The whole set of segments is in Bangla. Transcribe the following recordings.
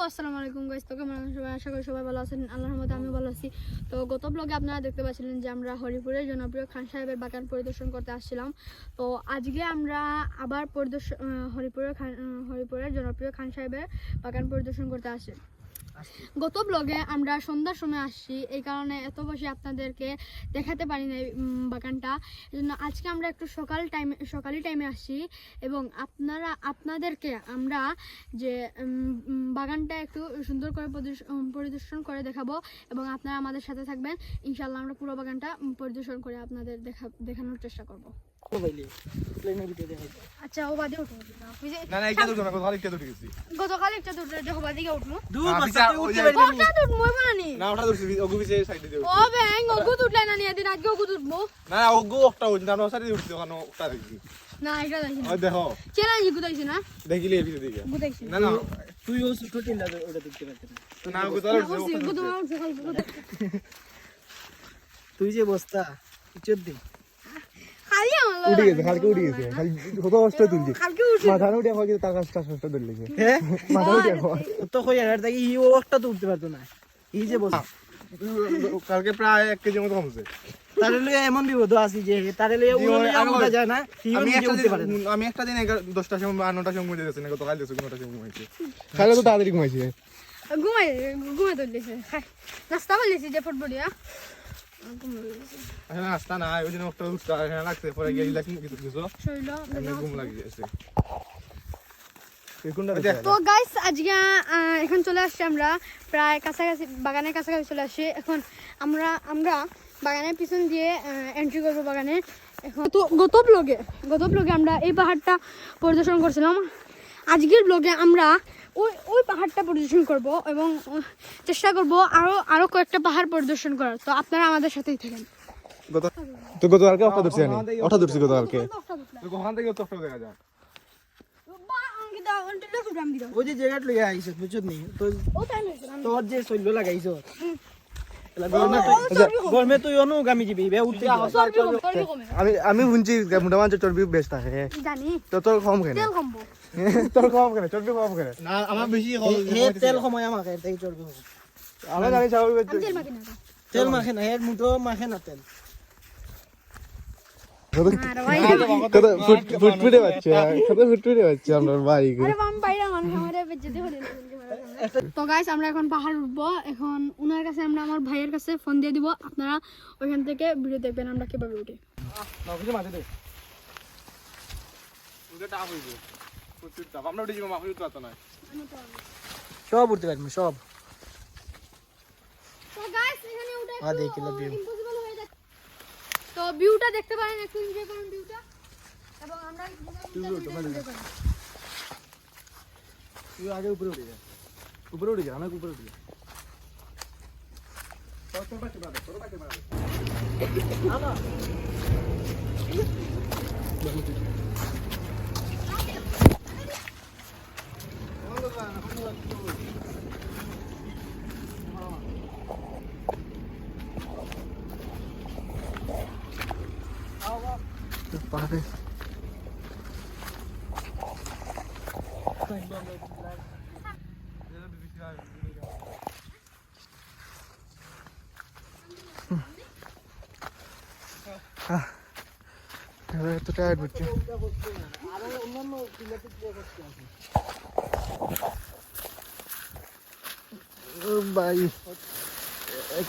আসসালামু আলাইকুম গাইস, তো কেমন আছেন সবাই? আশা করি সবাই ভালো আছেন। আল্লাহর রহমতে আমিও ভালো আছি। তো গত ব্লগে আপনারা দেখতে পাচ্ছিলেন যে আমরা হরিপুরের জনপ্রিয় খান সাহেবের বাগান পরিদর্শন করতে আসছিলাম। তো আজকে আমরা আবার হরিপুরের জনপ্রিয় খান সাহেবের বাগান পরিদর্শন করতে আসছি। গত ব্লগে আমরা সন্ধ্যার সময় আসছি, এই কারণে এত বেশি আপনাদেরকে দেখাতে পারি না বাগানটা। এই জন্য আজকে আমরা একটু সকালি টাইমে আসছি এবং আপনাদেরকে আমরা যে বাগানটা একটু সুন্দর করে পরিদর্শন করে দেখাবো এবং আপনারা আমাদের সাথে থাকবেন। ইনশাল্লাহ আমরা পুরো বাগানটা পরিদর্শন করে আপনাদের দেখানোর চেষ্টা করবো। আচ্ছা, ও বাদে উঠবো না, না এটা দুটো না, গতকাল একটা দুটো দেখো বাদিকে উঠবো না, ওটা ধরছি ওগু পিছে সাইডে দিও ও ব্যাং ওগু উঠলে না নি এদিন আজকে ওগু উঠবো না, ওগু একটা উঠছে না, সাইডে উঠছে ওখানে ওটা দেখি না, এটা দেখি না, ওই দেখো চেনা জি গুতাইছে না, দেখিলে এই পিছে দিকে গুতাইছে না, না তুই ও ছোট টিন্ডা ওটা দেখতে পারছিস না, ওগু তো তুই যে বস্তা ইজ্জত দে উড়ে গেছে, কালকে উড়ে গেছে, কত কষ্ট তুলছি মাথা উঠে হয় কিন্তু তার কাজটা কষ্ট ধরে লেগে হ্যাঁ মাথা উঠে তো কই আর দেখি ও একটা তো উঠতে পারতো না, এই যে বস কালকে প্রায় 1 কেজি মতো কমছে। তারে লয়ে এমন বিপদ আছে যে তারে লয়ে উড়া যায় না, আমি একটা দিন 10টার সময় 9টার সময় ঘুমিয়ে যাচ্ছি না, গতকাল দিয়েছি 9টার সময় ঘুমাইছি, কালকে তো তাড়াতাড়ি ঘুমাইছি, ঘুমাই তো দিয়েছে নাস্তা বলেছি যে ফুটবলিয়া নাস্তা না ওই জন্য একটা উঠতে লাগছে, পরে গিয়ে কিছু ঘুম লাগে গেছে। তো গাইস আজকে এখন চলে আসছি আমরা প্রায় কাছাকাছি, বাগানের কাছাকাছি চলে আসছি। এখন আমরা বাগানের পিছন দিয়ে এন্ট্রি করবো বাগানে। এখন তো গত ব্লগে আমরা এই পাহাড়টা পরিদর্শন করছিলাম, আজকের ব্লগে আমরা ওই পাহাড়টা পরিদর্শন করব এবং চেষ্টা করব আরো কয়েকটা পাহাড় পরিদর্শন করার। তো আপনারা আমাদের সাথেই থাকেন। তো গতকালকে অটো ধরছি আমি, অটো ধরছি গতকালকে, তো ওখান থেকে তো অটো দেখা যায় ওই যে জায়গাটা লইয়া আইছ বুঝছ নি, তো তোর যে শৈল লাগাইছ গরমে তুই অনুগামী যাবি বে উঠতে আমি শুনছি মোটা মানুষের চর্বি বেশ থাকে জানি, তো তোর কম কেন, তোর কম কেন, চর্বি কম কেন না, আমার বেশি তেল সময় আমাকে তাই চর্বি হবে, আমরা জানি স্বাভাবিক তেল মাখে না, এর মুটো মাখে না তেল, ফুটফুটে বাচ্চা আমরা বাড়ি তো গাইস আমরা এখন পাহাড় উঠবো। এখন উনার কাছে আমরা আমার ভাইয়ের কাছে ফোন দিয়ে দিব, আপনারা ওইখান থেকে ভিডিও দেখবেন আমরা কিভাবে উঠি। সব উঠতে পারবি সব। তো গাইস এখানে উঠে দেখিলা ভিউ, ইম্পসিবল হয়ে যাচ্ছে, তো ভিউটা দেখতে পারেন, একটু এনজয় করুন ভিউটা এবং আমরা তুই আগে উপরে উঠে যা, উপরে উঠে যা, অনেক উপরে উঠে যা। পাহাড়ে এত টায়ার্ড হচ্ছে, ভাই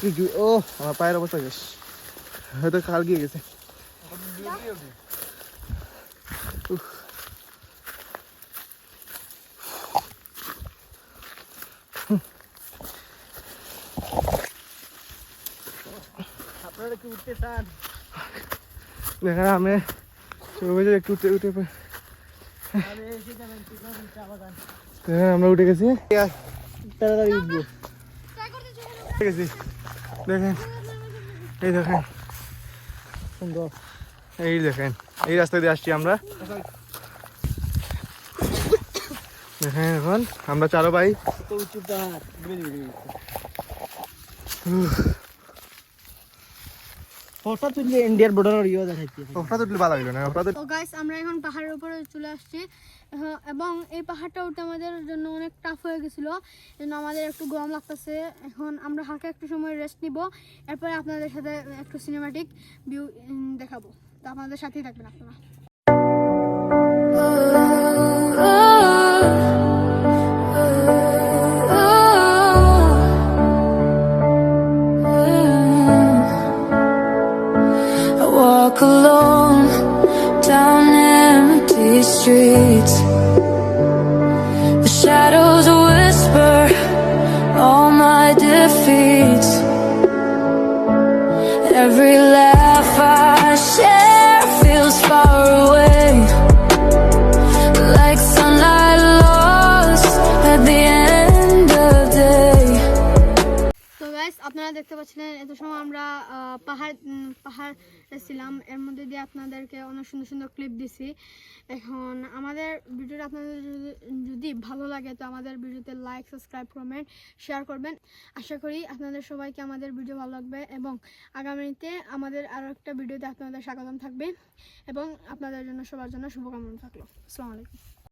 কিছু ও আমার পায়ের অবস্থা বেশ হয়তো খাল গিয়ে গেছে। আপনারা কি উঠতে চান? দেখেন আমি একটু উঠে আমরা উঠে গেছি, তাড়াতাড়ি উঠবো, দেখেন এই দেখেন সুন্দর, এই দেখেন এই রাস্তা দিয়ে আসছি আমরা, দেখেন এখন আমরা চারো ভাই উঁচু পাহাড়, ফটো তুললে ইন্ডিয়ার বর্ডারের ইয়ে দেখাইতে ওটা তুললে ভালো হইলো না ওটা তো গাইস আমরা এখন পাহাড়ের উপরে চলে আসছি এবং এই পাহাড়টা উঠতে আমাদের জন্য অনেক টাফ হয়ে গেছিলো, জন্য আমাদের একটু গরম লাগতেছে। এখন আমরা হালকা একটু সময় রেস্ট নিব, এরপরে আপনাদের সাথে একটু সিনেমাটিক ভিউ দেখাবো। তো আপনাদের সাথেই থাকবেন আপনারা। I walk alone down empty streets. The shadows whisper all my defeats. Every laugh I share feels far away, like sunlight lost at the end of day. তো গাইস আপনারা দেখতে পাচ্ছিলেন এত সময় আমরা পাহাড় ছিলাম, এর মধ্যে দিয়ে আপনাদেরকে অনেক সুন্দর সুন্দর ক্লিপ দিছি। এখন আমাদের ভিডিওটা আপনাদের যদি ভালো লাগে তো আমাদের ভিডিওতে লাইক, সাবস্ক্রাইব, কমেন্ট, শেয়ার করবেন। আশা করি আপনাদের সবাইকে আমাদের ভিডিও ভালো লাগবে এবং আগামীতে আমাদের আরও একটা ভিডিওতে আপনাদের স্বাগতম থাকবে এবং আপনাদের জন্য সবার জন্য শুভকামনা থাকলো। আসসালামু আলাইকুম।